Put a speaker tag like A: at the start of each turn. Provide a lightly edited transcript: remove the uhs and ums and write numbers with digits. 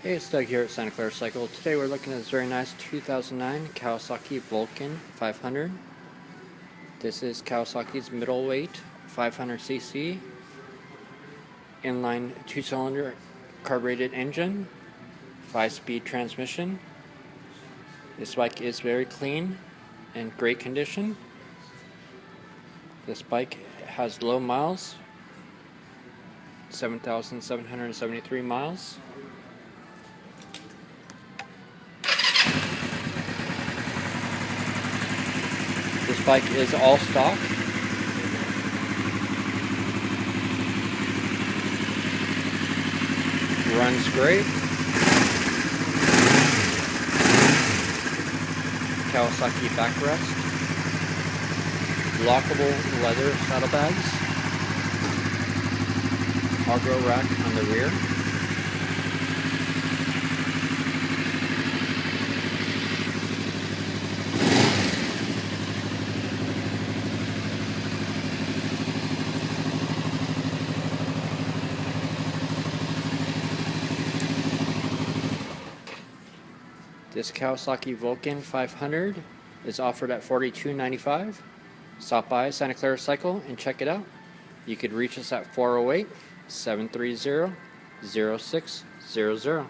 A: Hey, it's Doug here at Santa Clara Cycle. Today we're looking at this very nice 2009 Kawasaki Vulcan 500. This is Kawasaki's middleweight 500cc inline 2-cylinder carbureted engine, 5-speed transmission. This bike is very clean and great condition. This bike has low miles, 7,773 miles. This bike is all stock. Runs great. Kawasaki backrest. Lockable leather saddlebags. Cargo rack on the rear. This Kawasaki Vulcan 500 is offered at $42.95. Stop by Santa Clara Cycle and check it out. You could reach us at 408-730-0600.